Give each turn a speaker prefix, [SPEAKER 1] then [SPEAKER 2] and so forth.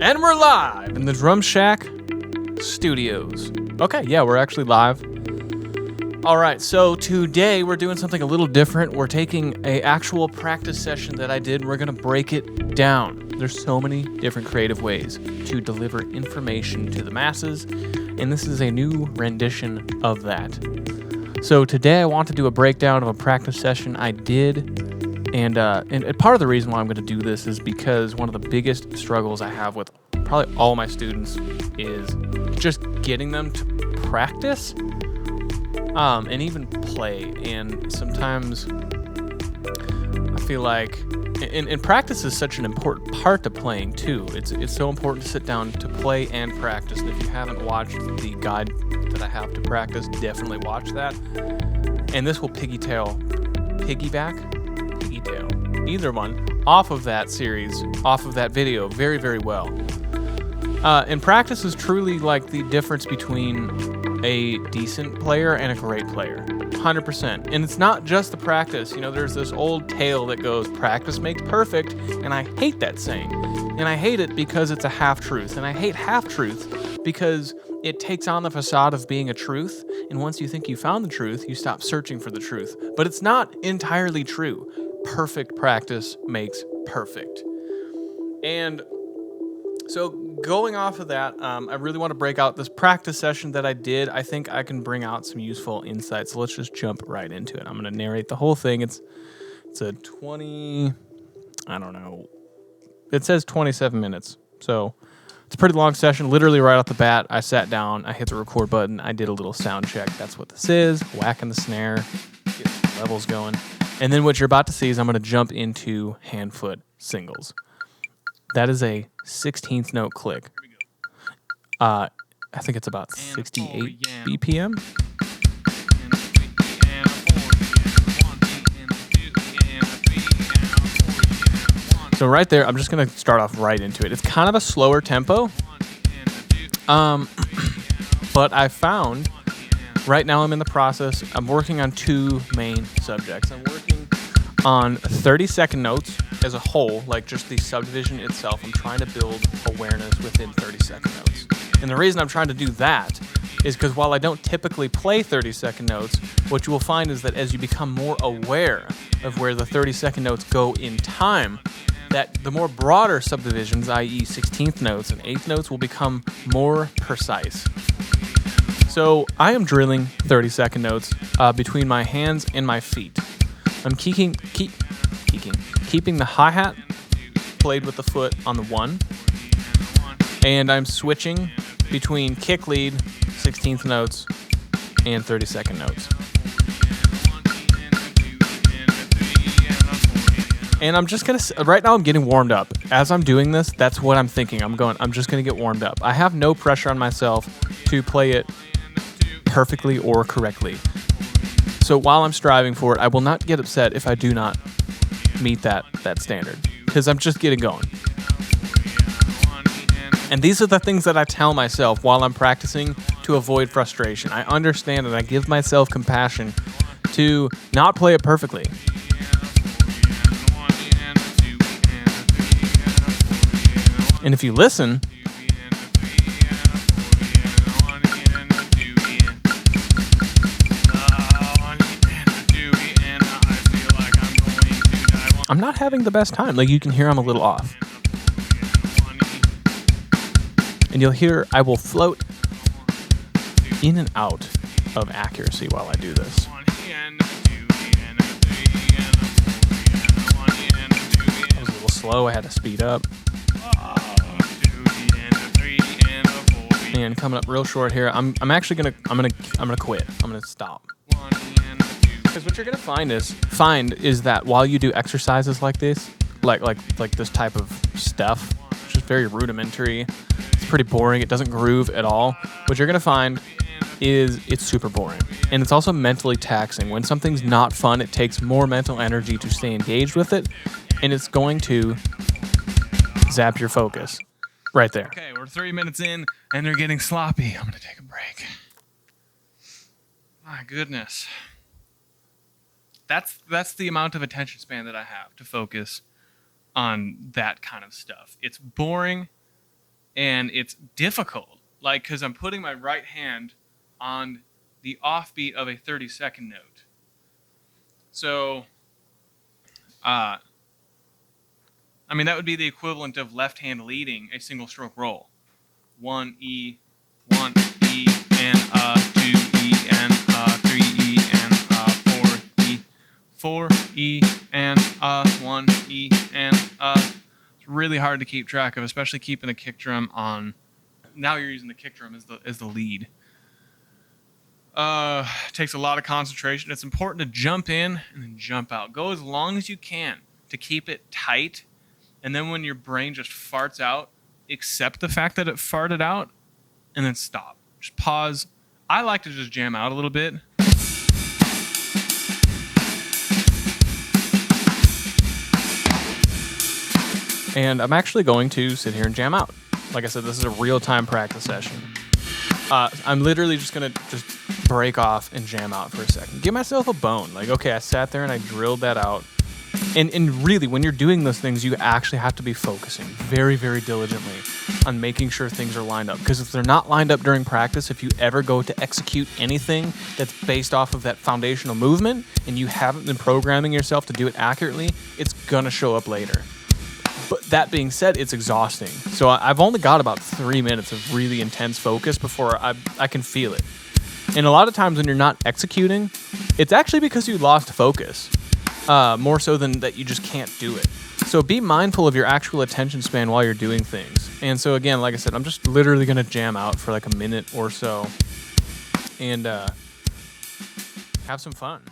[SPEAKER 1] And we're live in the Drum Shack Studios. Okay, yeah, we're actually live. All right, so today we're doing something a little different. We're taking an actual practice session that I did, and we're going to break it down. There's so many different creative ways to deliver information to the masses, and this is a new rendition of that. So today I want to do a breakdown of a practice session I did. And part of the reason why I'm going to do this is because one of the biggest struggles I have with probably all my students is just getting them to practice and even play. And sometimes I feel like, and practice is such an important part to playing too. It's so important to sit down to play and practice. And if you haven't watched the guide that I have to practice, definitely watch that. And this will either one, off of that series, off of that video, very, very well. And practice is truly like the difference between a decent player and a great player, 100%. And it's not just the practice. You know, there's this old tale that goes, practice makes perfect, and I hate that saying. And I hate it because it's a half-truth. And I hate half-truth because it takes on the facade of being a truth, and once you think you found the truth, you stop searching for the truth. But it's not entirely true. Perfect practice makes perfect. And so going off of that, I really want to break out this practice session that I did. I think I can bring out some useful insights. So let's just jump right into it. I'm going to narrate the whole thing. It's a 20, I don't know. It says 27 minutes. So it's a pretty long session. Literally right off the bat, I sat down, I hit the record button, I did a little sound check. That's what this is. Whacking the snare, get some levels going. And then what you're about to see is I'm going to jump into hand-foot singles. That is a 16th note click. I think it's about 68 BPM. So right there, I'm just going to start off right into it. It's kind of a slower tempo. But I found, right now I'm in the process, I'm working on two main subjects. I'm working on 30-second notes as a whole, like just the subdivision itself. I'm trying to build awareness within 30-second notes. And the reason I'm trying to do that is because while I don't typically play 30-second notes, what you will find is that as you become more aware of where the 30-second notes go in time, that the more broader subdivisions, i.e. 16th notes and 8th notes, will become more precise. So I am drilling 30-second notes between my hands and my feet. I'm keeping the hi-hat played with the foot on the 1, and I'm switching between kick lead, 16th notes, and 30-second notes. And I'm just right now I'm getting warmed up. As I'm doing this, that's what I'm thinking. I'm just gonna get warmed up. I have no pressure on myself to play it perfectly or correctly. So while I'm striving for it, I will not get upset if I do not meet that standard, because I'm just getting going. And these are the things that I tell myself while I'm practicing to avoid frustration. I understand and I give myself compassion to not play it perfectly. And if you listen, I'm not having the best time. Like, you can hear I'm a little off. And you'll hear I will float in and out of accuracy while I do this. I was a little slow. I had to speed up. And coming up real short here, I'm actually gonna quit. I'm gonna stop. Because what you're gonna find is that while you do exercises like this, like this type of stuff, which is very rudimentary, it's pretty boring. It doesn't groove at all. What you're gonna find is it's super boring, and it's also mentally taxing. When something's not fun, it takes more mental energy to stay engaged with it, and it's going to zap your focus. Right there.
[SPEAKER 2] Okay, we're 3 minutes in, and they're getting sloppy. I'm gonna take a break. My goodness. That's the amount of attention span that I have to focus on that kind of stuff. It's boring, and it's difficult, like, because I'm putting my right hand on the offbeat of a 30-second note. So, I mean, that would be the equivalent of left hand leading a single stroke roll. 1 E, 1 E, and 2 E, and 3 E, and 4 E, 4 E, and 1 E, and it's really hard to keep track of, especially keeping the kick drum on. Now you're using the kick drum as the lead. Takes a lot of concentration. It's important to jump in and then jump out. Go as long as you can to keep it tight, and then when your brain just farts out, accept the fact that it farted out, and then stop. Just pause. I like to just jam out a little bit.
[SPEAKER 1] And I'm actually going to sit here and jam out. Like I said, this is a real-time practice session. I'm literally just going to just break off and jam out for a second. Give myself a bone. Like, okay, I sat there and I drilled that out. And really, when you're doing those things, you actually have to be focusing very, very diligently on making sure things are lined up. Because if they're not lined up during practice, if you ever go to execute anything that's based off of that foundational movement and you haven't been programming yourself to do it accurately, it's going to show up later. But that being said, it's exhausting. So I've only got about 3 minutes of really intense focus before I can feel it. And a lot of times when you're not executing, it's actually because you lost focus. More so than that you just can't do it. So be mindful of your actual attention span while you're doing things. And so again, like I said, I'm just literally going to jam out for like a minute or so and have some fun.